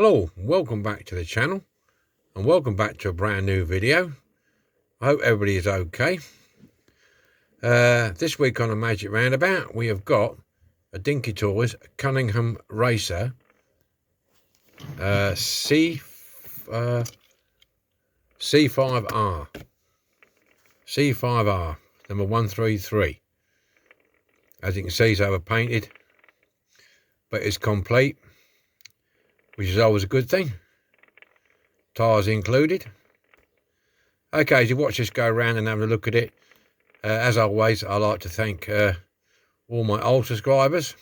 Hello, welcome back to the channel and welcome back to a brand new video. I hope everybody is okay. This week on a Magic Roundabout we have got a Dinky Toys Cunningham Racer C5R number 133. As you can see, it's overpainted, but it's complete, which is always a good thing. Tyres included. Okay, as you watch this go around and have a look at it, as always, I like to thank all my old subscribers,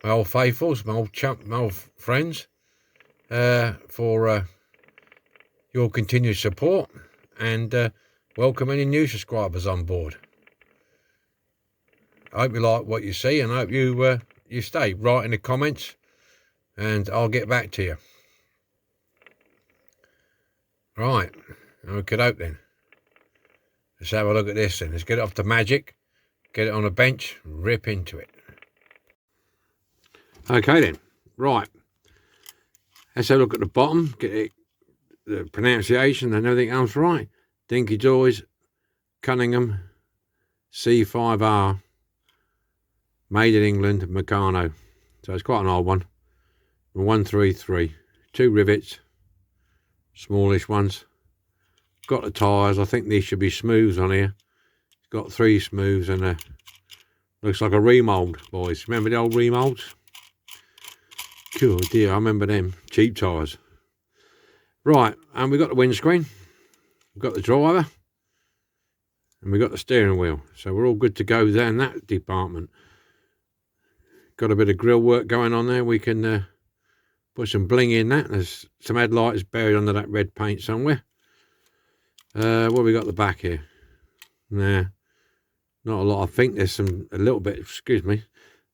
my old faithfuls, my old friends, for your continued support, and welcome any new subscribers on board. I hope you like what you see, and I hope you stay. Write in the comments and I'll get back to you. Right, okay then. Let's have a look at this then. Let's get it off the Magic, get it on a bench, rip into it. Okay then, right. Let's have a look at the bottom, get it, the pronunciation and everything else right. Dinky Toys, Cunningham, C5R, made in England, Meccano. So it's quite an old one. 133, 2 rivets, smallish ones. Got the tyres. I think these should be smooths on here. It's got 3 smooths and a looks like a remold, boys. Remember the old remolds? Cool dear, I remember them. Cheap tyres. Right, and we got the windscreen, we've got the driver, and we got the steering wheel. So we're all good to go there in that department. Got a bit of grill work going on there. We can put some bling in that. There's some headlights buried under that red paint somewhere. What have we got at the back here? Nah, not a lot. I think there's a little bit, excuse me,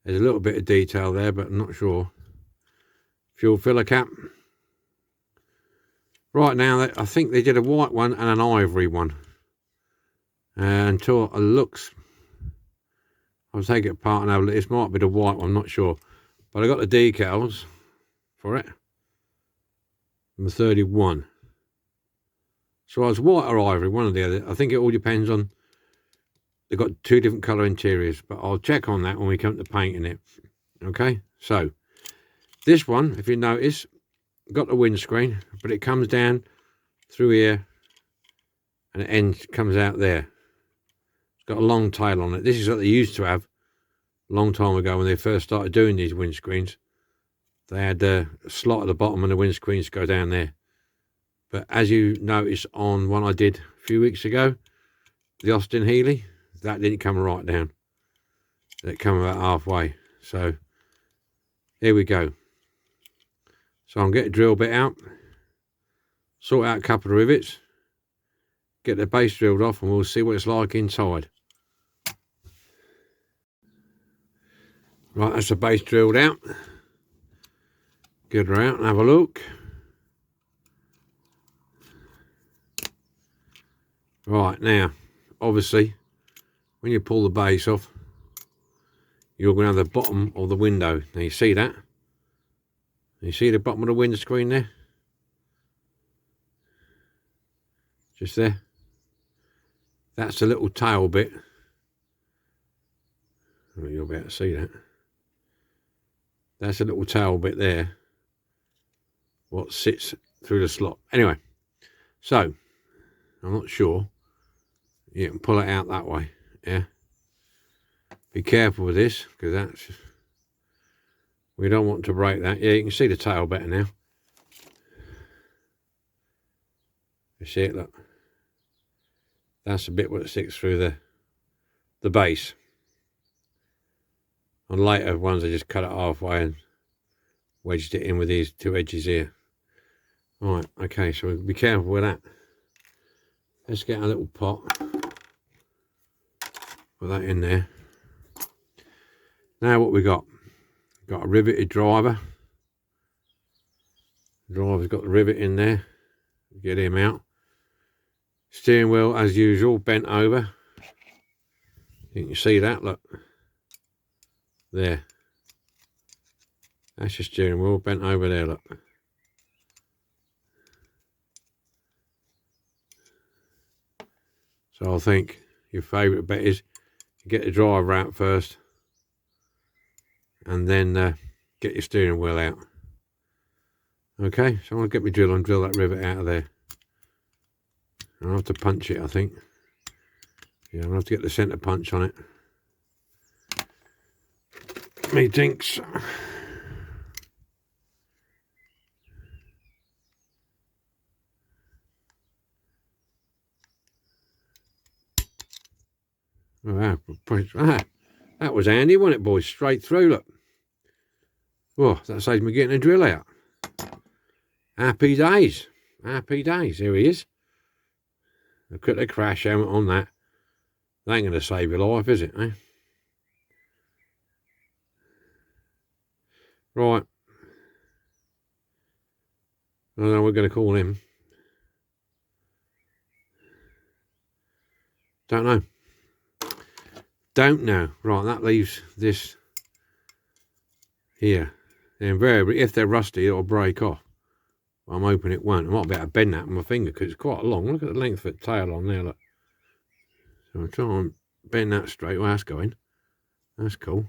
there's a little bit of detail there, but I'm not sure. Fuel filler cap. Right now, I think they did a white one and an ivory one. Until it looks, I'll take it apart and have a look. This might be the white one, I'm not sure. But I got the decals for it. Number 31. So it's white or ivory, one or the other. I think it all depends on, they've got 2 different colour interiors, but I'll check on that when we come to painting it. Okay, so this one, if you notice, got the windscreen, but it comes down through here and the end comes out there. It's got a long tail on it. This is what they used to have a long time ago when they first started doing these windscreens. They had a slot at the bottom and the windscreens go down there. But as you notice on one I did a few weeks ago, the Austin Healey, that didn't come right down. It came about halfway. So here we go. So I'll get a drill bit out, sort out a couple of rivets, get the base drilled off, and we'll see what it's like inside. Right, that's the base drilled out. Get her out and have a look. Right, now, obviously, when you pull the base off, you're going to have the bottom of the window. Now, you see that? You see the bottom of the windscreen there? Just there. That's the little tail bit. Oh, you'll be able to see that. That's a little tail bit there. What sits through the slot. Anyway, so I'm not sure. You can pull it out that way. Yeah. Be careful with this, because that's, we don't want to break that. Yeah, you can see the tail better now. You see it, look. That's the bit where it sticks through the base. On later ones, I just cut it halfway and wedged it in with these 2 edges here. Right, okay, so be careful with that. Let's get a little pot. Put that in there. Now what we got? Got a riveted driver. The driver's got the rivet in there. Get him out. Steering wheel, as usual, bent over. You can see that, look. There. That's your steering wheel bent over there, look. So I think your favourite bet is you get the driver out first and then get your steering wheel out. Okay, so I'm going to get my drill and drill that rivet out of there. I'll have to punch it, I think. Yeah, I'll have to get the centre punch on it. Methinks. Oh, that was handy, wasn't it, boys? Straight through, look. Oh, that saves me getting a drill out. Happy days. Happy days. Here he is. Look at the crash helmet on that. That ain't going to save your life, is it, eh? Right. I don't know what we're going to call him. Don't know. Don't know. Right, that leaves this here. Invariably, if they're rusty, it'll break off. I'm hoping it won't. I might be able to bend that with my finger because it's quite long. Look at the length of the tail on there, look. So I'll try and bend that straight. Well, that's going. That's cool.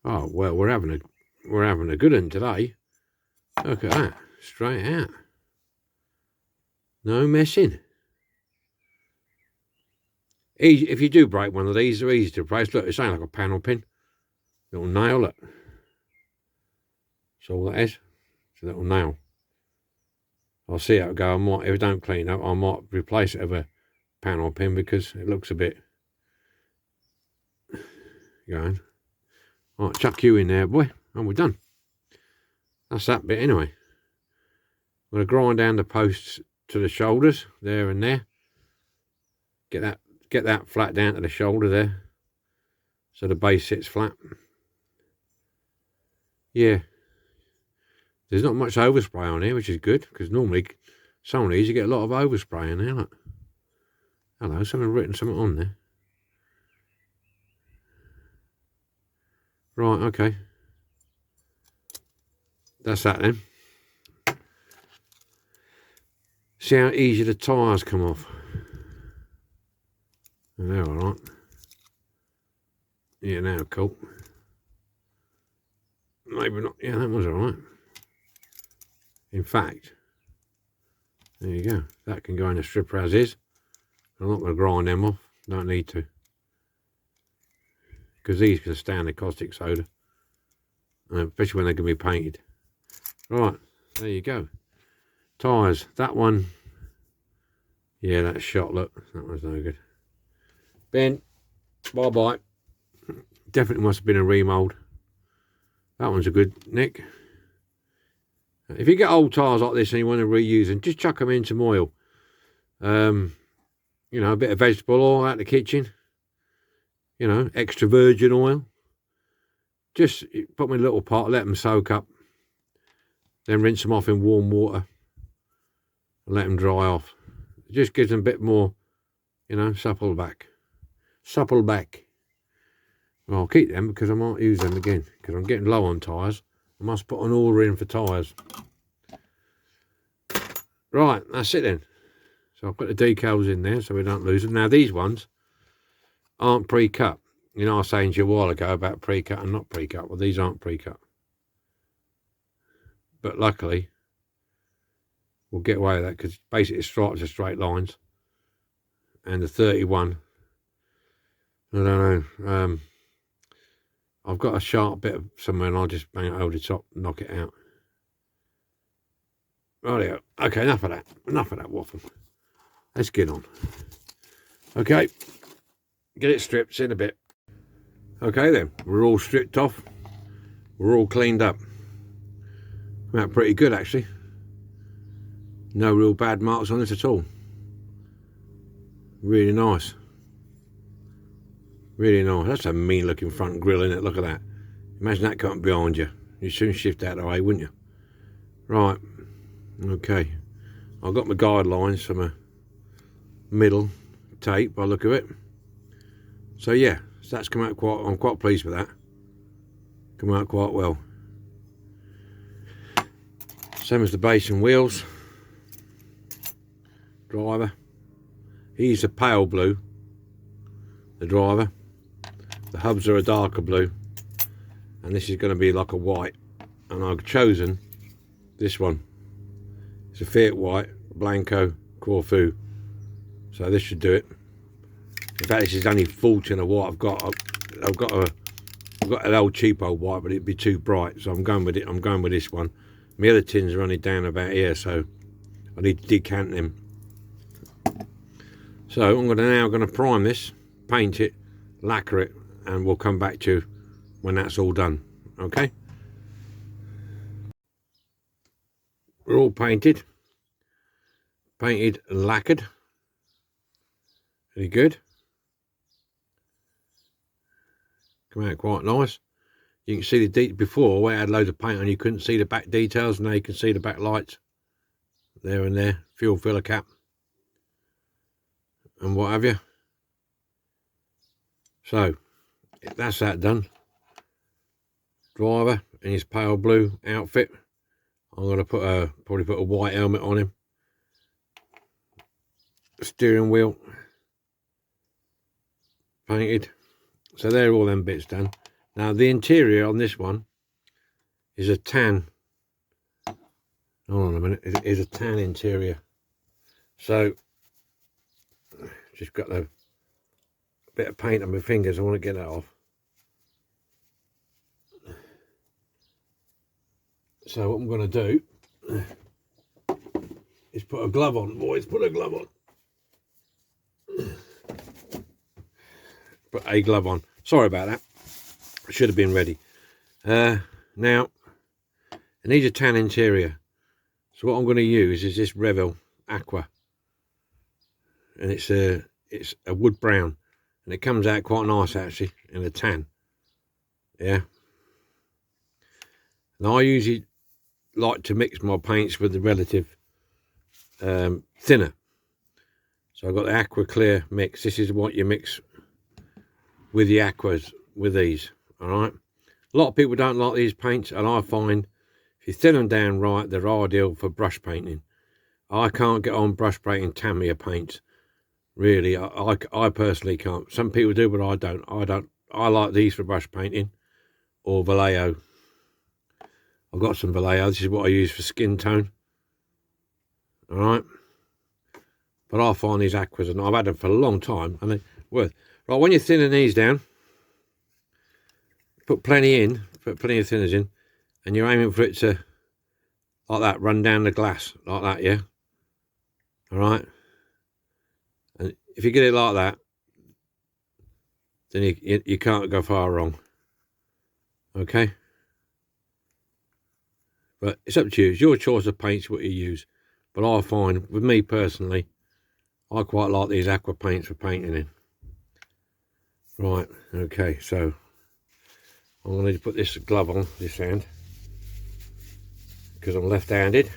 Oh, well, we're having a good one today. Look at that. Straight out. No messing. Easy, if you do break one of these, they're easy to replace. Look, it's only like a panel pin. Little nail, look. That's all that is. It's a little nail. I'll see how it go. I might, if I don't clean up, I might replace it with a panel pin because it looks a bit going. All right, chuck you in there, boy, and we're done. That's that bit anyway. I'm going to grind down the posts to the shoulders, there and there. Get that flat down to the shoulder there, so the base sits flat. Yeah. There's not much overspray on here, which is good, because normally some of these you get a lot of overspray in there. Look. Hello, someone written something on there. Right, okay. That's that then. See how easy the tyres come off. They're alright. Yeah, now cool. Maybe not. Yeah, that was alright. In fact, there you go. That can go in a stripper as is. I'm not going to grind them off. Don't need to. Because these can stand the caustic soda. Especially when they're going to be painted. Right, there you go. Tyres. That one. Yeah, that's shot. Look, that one's no good. Ben, bye-bye. Definitely must have been a remold. That one's a good nick. If you get old tyres like this and you want to reuse them, just chuck them in some oil. You know, a bit of vegetable oil out of the kitchen. You know, extra virgin oil. Just put them in a little pot, let them soak up. Then rinse them off in warm water. And let them dry off. It just gives them a bit more, you know, supple back. Supple back. Well, I'll keep them because I might use them again. Because I'm getting low on tyres. I must put an order in for tyres. Right, that's it then. So I've put the decals in there so we don't lose them. Now these ones aren't pre-cut. You know, I was saying to you a while ago about pre-cut and not pre-cut. Well, these aren't pre-cut. But luckily, we'll get away with that because basically stripes are straight lines. And the 31, I don't know. I've got a sharp bit somewhere and I'll just bang it over the top and knock it out. Rightio. Okay, enough of that. Enough of that waffle. Let's get on. Okay. Get it stripped. See in a bit. Okay then. We're all stripped off. We're all cleaned up. Come out pretty good actually. No real bad marks on this at all. Really nice. Really nice. That's a mean looking front grille, isn't it? Look at that. Imagine that coming behind you. You'd soon shift out of the way, wouldn't you? Right. Okay. I've got my guidelines for my middle tape by the look of it. So yeah, so that's come out quite, I'm quite pleased with that. Come out quite well. Same as the base and wheels. Driver. He's a pale blue, the driver. The hubs are a darker blue, and this is going to be like a white, and I've chosen this one. It's a Fiat white, Blanco Corfu, so this should do it. In fact, this is only 14 of what I've got. I've got an old cheap old white, but it'd be too bright, so I'm going with it. I'm going with this one. My other tins are only down about here, so I need to decant them. So I'm now going to prime this, paint it, lacquer it, and we'll come back to you when that's all done. Okay. We're all painted and lacquered. Very good. Come out quite nice. You can see the before where I had loads of paint on, you couldn't see the back details. Now you can see the back lights there and there, fuel filler cap and what have you. So that's that done. Driver in his pale blue outfit. I'm going to probably put a white helmet on him. Steering wheel painted. So they're all them bits done. Now the interior on this one is a tan. Hold on a minute. It is a tan interior. So just got a bit of paint on my fingers. I want to get that off. So what I'm going to do is put a glove on, boys. Put a glove on. Put a glove on. Sorry about that. I should have been ready. Now, it needs a tan interior. So what I'm going to use is this Revel Aqua, and it's a wood brown, and it comes out quite nice actually in a tan. Yeah. Now I usually like to mix my paints with the relative thinner. So I've got the Aqua Clear mix. This is what you mix with the aquas with these. All right. A lot of people don't like these paints, and I find if you thin them down right, they're ideal for brush painting. I can't get on brush painting Tamiya paints. Really, I personally can't. Some people do, but I don't. I like these for brush painting or Vallejo. I've got some Vallejo. This is what I use for skin tone. All right. But I find these aquas, and I've had them for a long time, and they're worth. Right, when you're thinning these down, put plenty in, put plenty of thinners in, and you're aiming for it to, like that, run down the glass, like that, yeah? All right? And if you get it like that, then you can't go far wrong. Okay? But it's up to you. It's your choice of paints, what you use. But I find, with me personally, I quite like these aqua paints for painting in. Right, okay, so I'm going to need to put this glove on this hand because I'm left-handed.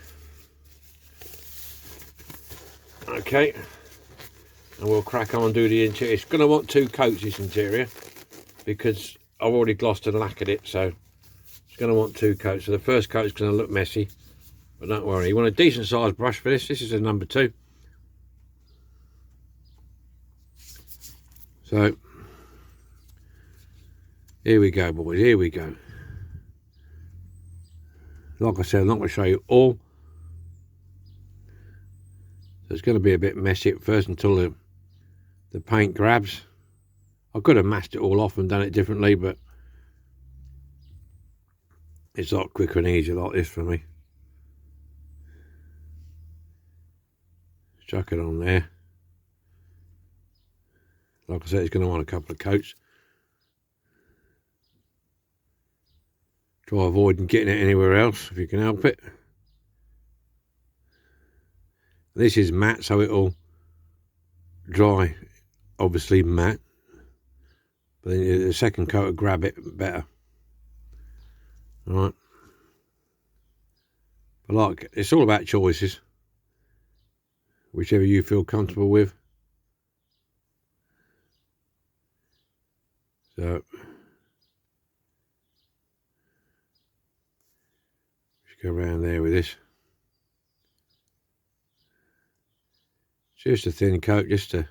Okay, and we'll crack on and do the interior. It's going to want 2 coats, this interior, because I've already glossed and lacquered it, so it's going to want 2 coats. So the first coat is going to look messy, but don't worry. You want a decent sized brush for this. This is a number 2. So here we go, boys, here we go. Like I said, I'm not going to show you all. So it's going to be a bit messy at first until the paint grabs. I could have masked it all off and done it differently, but it's a lot quicker and easier like this for me. Chuck it on there. Like I said, it's going to want a couple of coats. Try avoiding getting it anywhere else if you can help it. This is matte, so it'll dry, obviously matte. But then the second coat will grab it better. Alright. But like, it's all about choices. Whichever you feel comfortable with. So just go around there with this. Just a thin coat, just to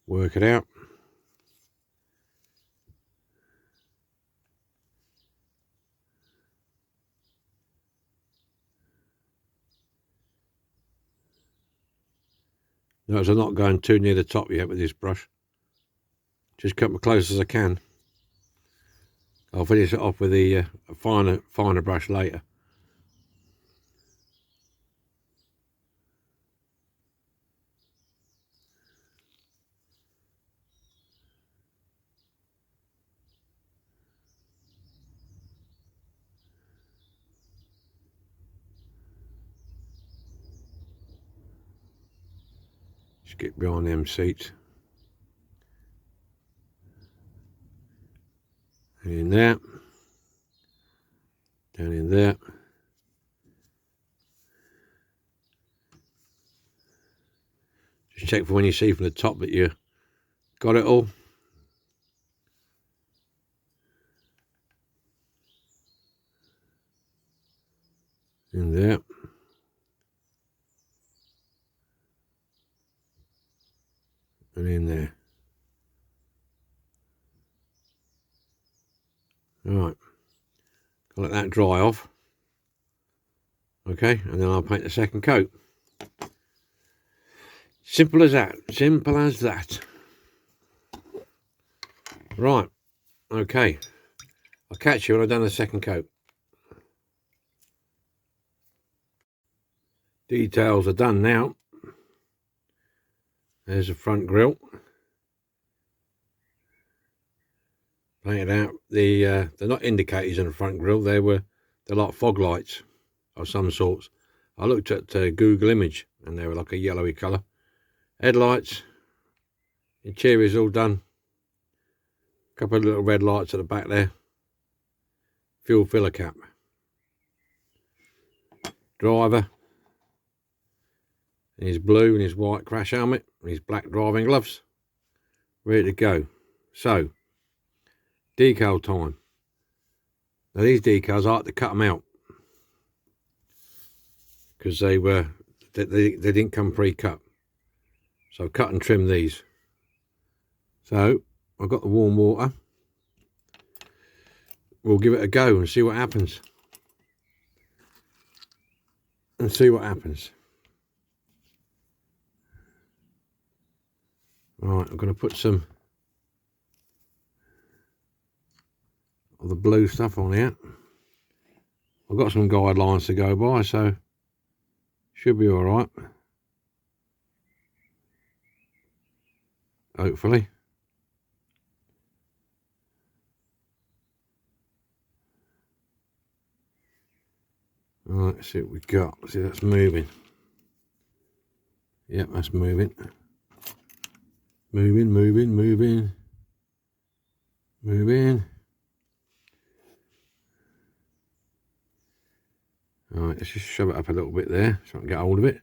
work it out. Notice I'm not going too near the top yet with this brush. Just cut as close as I can. I'll finish it off with the finer brush later. Just get behind them seats. And in there. Down in there. Just check for when you see from the top that you got it all. In there. And in there. Right. I'll let that dry off. Okay, and then I'll paint the second coat. Simple as that. Simple as that. Right. Okay. I'll catch you when I've done the second coat. Details are done now. There's the front grille. Painted out. They're not indicators in the front grille. They're like fog lights of some sorts. I looked at Google image and they were like a yellowy colour. Headlights. Interior's all done. A couple of little red lights at the back there. Fuel filler cap. Driver. In his blue and his white crash helmet and his black driving gloves. Ready to go. So, decal time. Now these decals, I had to cut them out because they didn't come pre-cut. So I've cut and trimmed these. So I've got the warm water. We'll give it a go and see what happens. Right, I'm going to put some of the blue stuff on here. I've got some guidelines to go by, so should be all right. Hopefully. Right, let's see what we got. See, that's moving. Yep, that's moving. Moving. Alright, let's just shove it up a little bit there so I can get hold of it.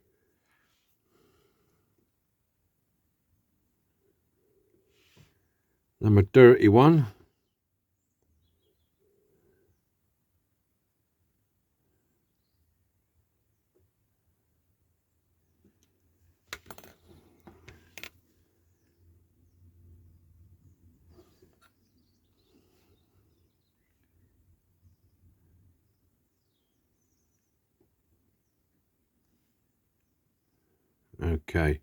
Number 31. Okay.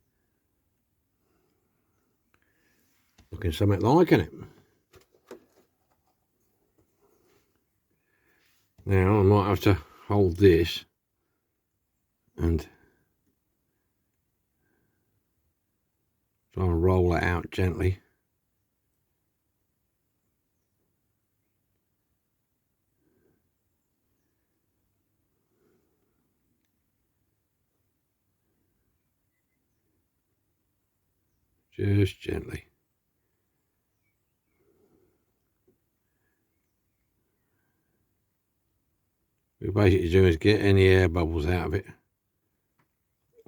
Looking something like it. Now I might have to hold this and try and roll it out gently. Just gently. What we're basically doing is get any air bubbles out of it.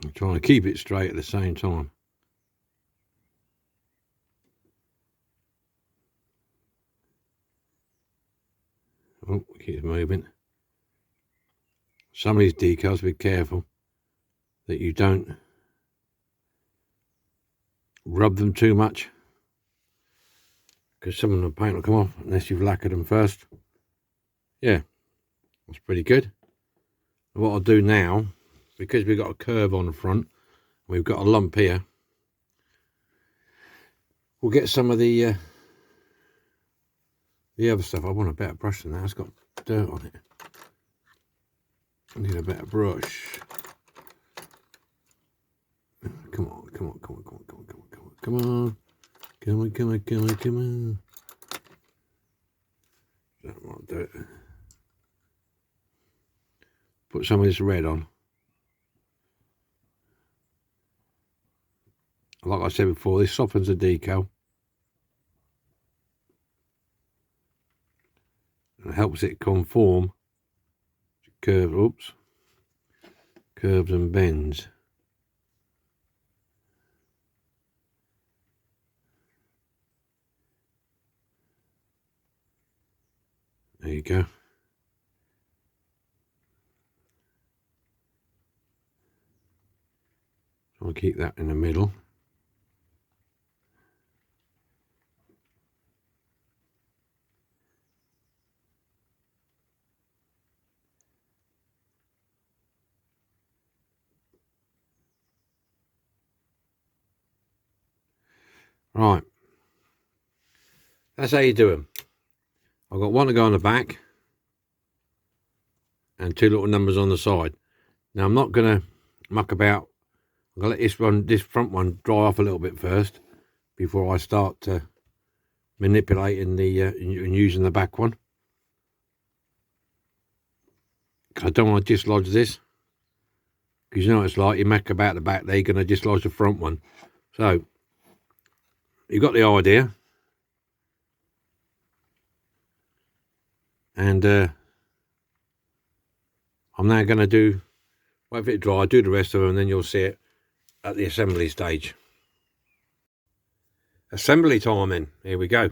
I'm trying to keep it straight at the same time. Oh, it keeps moving. some of these decals, be careful that you don't rub them too much, because some of the paint will come off unless you've lacquered them first. Yeah, that's pretty good. And what I'll do now, because we've got a curve on the front, we've got a lump here, we'll get some of the other stuff. I want a better brush than that. It's got dirt on it. I need a better brush. Come on, come on, come on, come on, come on, come on, come on, come on, come on, come on, come on, come on. That might do it. Put some of this red on. Like I said before, this softens the decal. And helps it conform to curves, curves and bends. There you go. So I'll keep that in the middle. Right, that's how you do them. I've got one to go on the back and two little numbers on the side. Now I'm not going to muck about. I'm going to let this front one dry off a little bit first before I start manipulating the and using the back one. I don't want to dislodge this, because you know what it's like, you muck about the back there, you're going to dislodge the front one. So you got the idea. And I'm now going to do, wait for it dry, do the rest of them, and then you'll see it at the assembly stage. Assembly time then, here we go.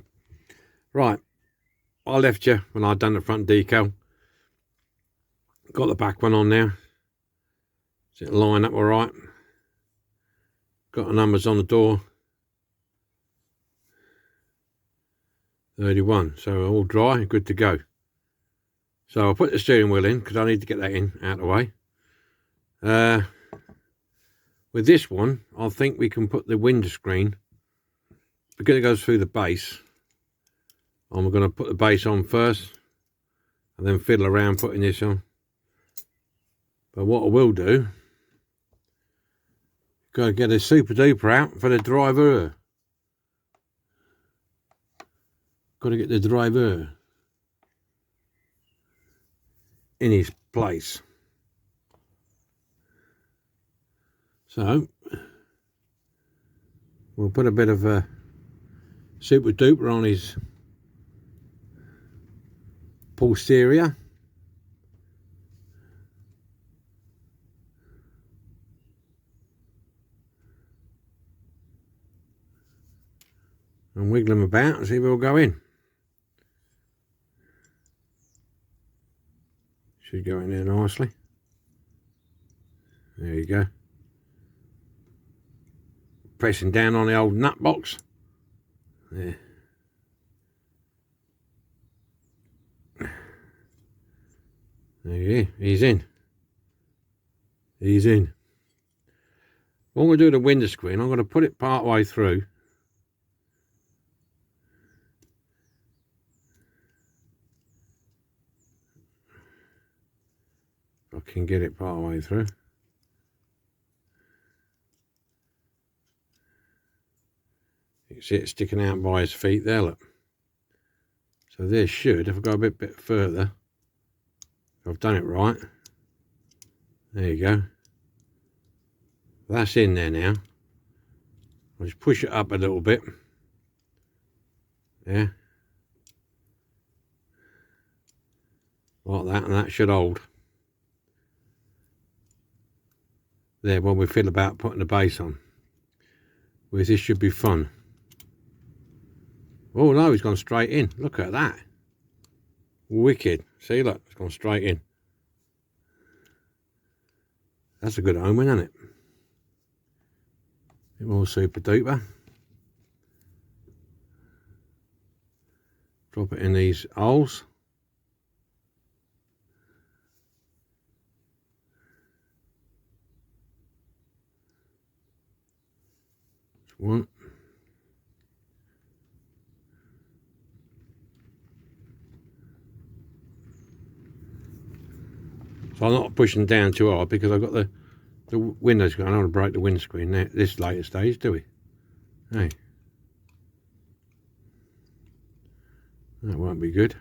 Right, I left you when I'd done the front decal. Got the back one on now. Does it line up all right? Got the numbers on the door. 31, so all dry, good to go. So I'll put the steering wheel in, because I need to get that in, out of the way. With this one, I think we can put the windscreen, because it goes through the base, I'm going to put the base on first, and then fiddle around putting this on. But what I will do, got to get a super duper out for the driver. Got to get the driver in his place. So we'll put a bit of a super duper on his posterior. And wiggle them about and see if they'll go in. Should go in there nicely. There you go. Pressing down on the old nut box. There. There you go. He's in. He's in. What I'm going to do with the window screen, I'm going to put it part way through. If I can get it part way through. You can see it sticking out by his feet there, look. So there should, if I go a bit further, if I've done it right, there you go. That's in there now. I'll just push it up a little bit. Yeah. Like that, and that should hold. There, when we feel about putting the base on. Whereas this should be fun. Oh no, he's gone straight in. Look at that. Wicked. See, look, it's gone straight in. That's a good omen, isn't it? A bit more super duper. Drop it in these holes. That's one. So I'm not pushing down too hard because I've got the windows going. I don't want to break the windscreen at this later stage, do we? Hey. That won't be good.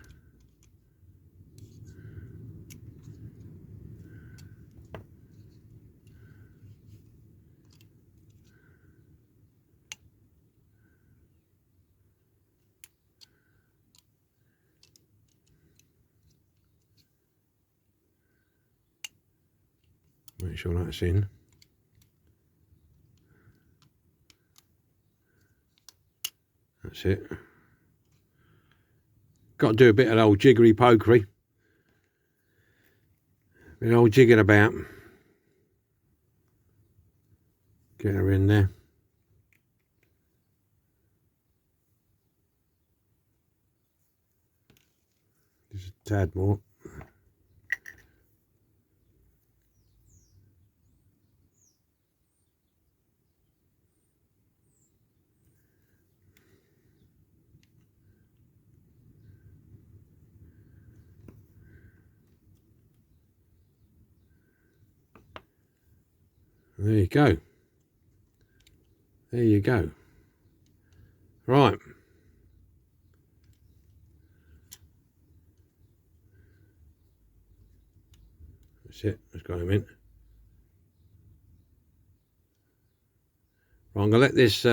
Make sure that's in. That's it. Got to do a bit of old jiggery pokery. Bit of old jigging about. Get her in there. Just a tad more. There you go. There you go. Right. That's it. Let's go him in. Right, I'm going to let this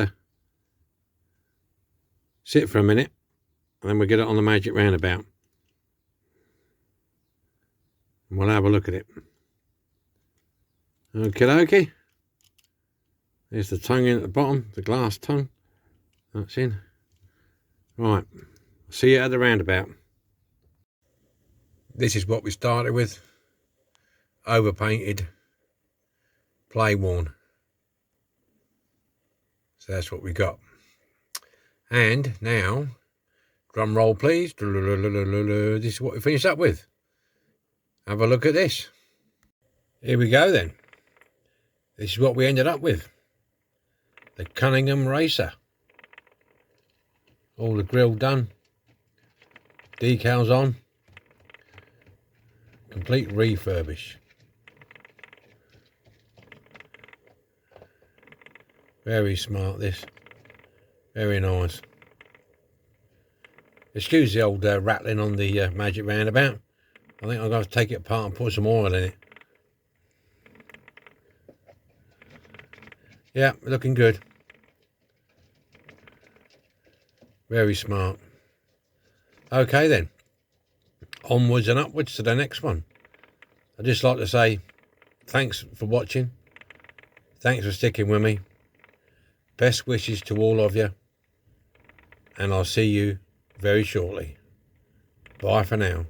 sit for a minute, and then we'll get it on the magic roundabout. And we'll have a look at it. Okie dokie. There's the tongue in at the bottom, the glass tongue. That's in. Right. See you at the roundabout. This is what we started with. Overpainted. Play worn. So that's what we got. And now, drum roll please. This is what we finished up with. Have a look at this. Here we go then. This is what we ended up with. The Cunningham racer. All the grill done. Decals on. Complete refurbish. Very smart this. Very nice. Excuse the old rattling on the magic roundabout. I think I'm going to take it apart and put some oil in it. Yeah, looking good. Very smart. Okay then. Onwards and upwards to the next one. I'd just like to say thanks for watching. Thanks for sticking with me. Best wishes to all of you. And I'll see you very shortly. Bye for now.